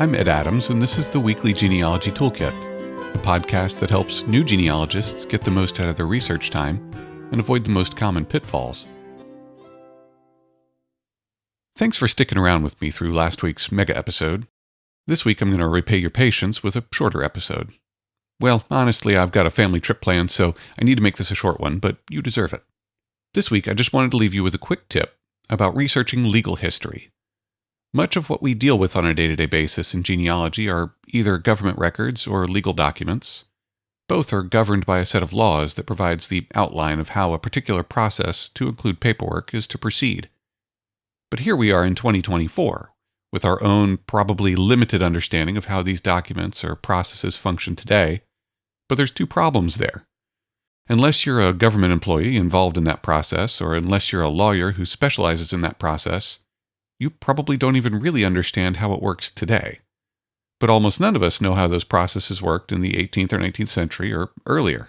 I'm Ed Adams, and this is the Weekly Genealogy Toolkit, a podcast that helps new genealogists get the most out of their research time and avoid the most common pitfalls. Thanks for sticking around with me through last week's mega episode. This week I'm going to repay your patience with a shorter episode. Well, honestly, I've got a family trip planned, so I need to make this a short one, but you deserve it. This week I just wanted to leave you with a quick tip about researching legal history. Much of what we deal with on a day-to-day basis in genealogy are either government records or legal documents. Both are governed by a set of laws that provides the outline of how a particular process, to include paperwork, is to proceed. But here we are in 2024, with our own probably limited understanding of how these documents or processes function today. But there's two problems there. Unless you're a government employee involved in that process, or unless you're a lawyer who specializes in that process, you probably don't even really understand how it works today. But almost none of us know how those processes worked in the 18th or 19th century or earlier.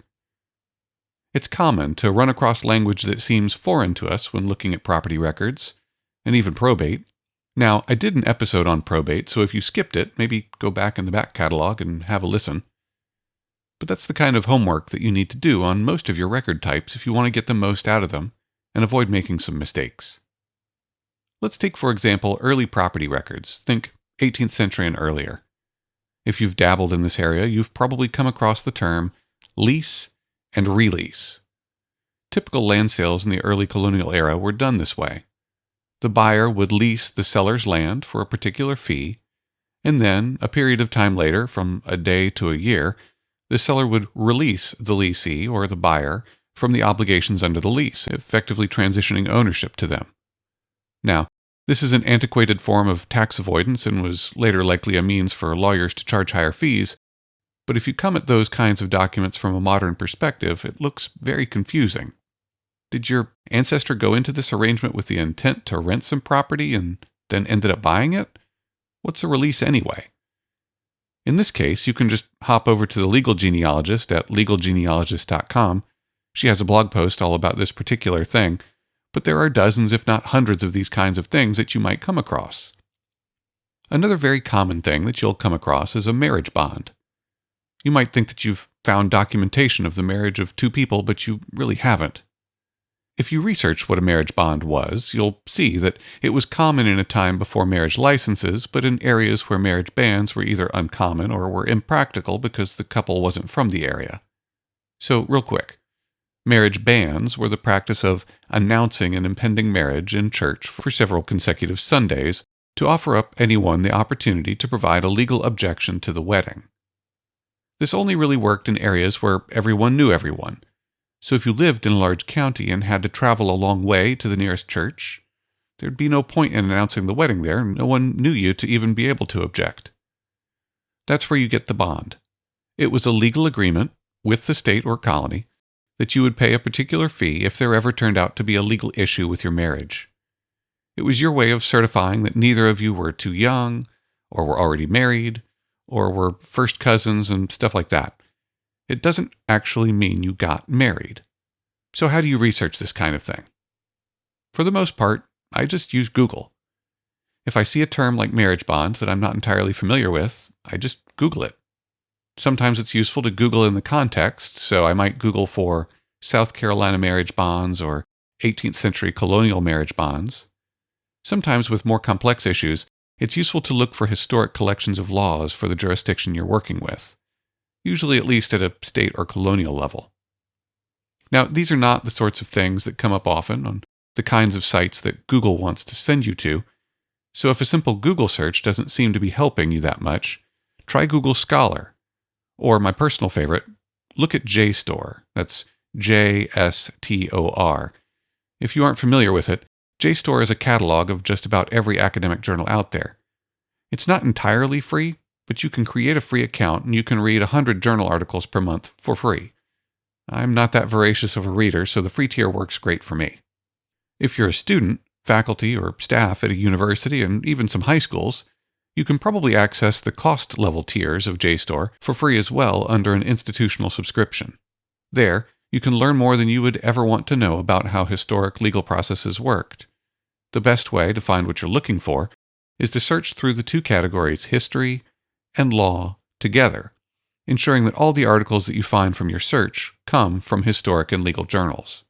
It's common to run across language that seems foreign to us when looking at property records, and even probate. Now, I did an episode on probate, so if you skipped it, maybe go back in the back catalog and have a listen. But that's the kind of homework that you need to do on most of your record types if you want to get the most out of them and avoid making some mistakes. Let's take, for example, early property records. Think 18th century and earlier. If you've dabbled in this area, you've probably come across the term lease and release. Typical land sales in the early colonial era were done this way. The buyer would lease the seller's land for a particular fee, and then, a period of time later, from a day to a year, the seller would release the leasee, or the buyer, from the obligations under the lease, effectively transitioning ownership to them. Now, this is an antiquated form of tax avoidance and was later likely a means for lawyers to charge higher fees, but if you come at those kinds of documents from a modern perspective, it looks very confusing. Did your ancestor go into this arrangement with the intent to rent some property and then ended up buying it? What's a release anyway? In this case, you can just hop over to the legal genealogist at legalgenealogist.com. She has a blog post all about this particular thing, but there are dozens, if not hundreds, of these kinds of things that you might come across. Another very common thing that you'll come across is a marriage bond. You might think that you've found documentation of the marriage of two people, but you really haven't. If you research what a marriage bond was, you'll see that it was common in a time before marriage licenses, but in areas where marriage bans were either uncommon or were impractical because the couple wasn't from the area. So, real quick. Marriage bans were the practice of announcing an impending marriage in church for several consecutive Sundays to offer up anyone the opportunity to provide a legal objection to the wedding. This only really worked in areas where everyone knew everyone. So if you lived in a large county and had to travel a long way to the nearest church, there'd be no point in announcing the wedding there. No one knew you to even be able to object. That's where you get the bond. It was a legal agreement with the state or colony that you would pay a particular fee if there ever turned out to be a legal issue with your marriage. It was your way of certifying that neither of you were too young, or were already married, or were first cousins and stuff like that. It doesn't actually mean you got married. So how do you research this kind of thing? For the most part, I just use Google. If I see a term like marriage bond that I'm not entirely familiar with, I just Google it. Sometimes it's useful to Google in the context, so I might Google for South Carolina marriage bonds or 18th century colonial marriage bonds. Sometimes with more complex issues, it's useful to look for historic collections of laws for the jurisdiction you're working with, usually at least at a state or colonial level. Now, these are not the sorts of things that come up often on the kinds of sites that Google wants to send you to, so if a simple Google search doesn't seem to be helping you that much, try Google Scholar. Or my personal favorite, look at JSTOR. That's JSTOR. If you aren't familiar with it, JSTOR is a catalog of just about every academic journal out there. It's not entirely free, but you can create a free account and you can read 100 journal articles per month for free. I'm not that voracious of a reader, so the free tier works great for me. If you're a student, faculty, or staff at a university and even some high schools, you can probably access the cost level tiers of JSTOR for free as well under an institutional subscription. There, you can learn more than you would ever want to know about how historic legal processes worked. The best way to find what you're looking for is to search through the two categories, history and law, together, ensuring that all the articles that you find from your search come from historic and legal journals.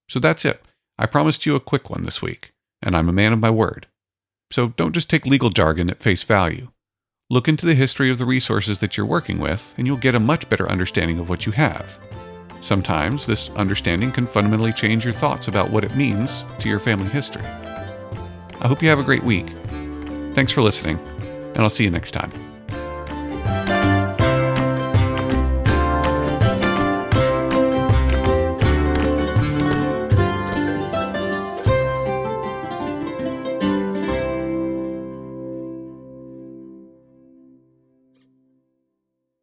So that's it. I promised you a quick one this week, and I'm a man of my word. So don't just take legal jargon at face value. Look into the history of the resources that you're working with, and you'll get a much better understanding of what you have. Sometimes this understanding can fundamentally change your thoughts about what it means to your family history. I hope you have a great week. Thanks for listening, and I'll see you next time.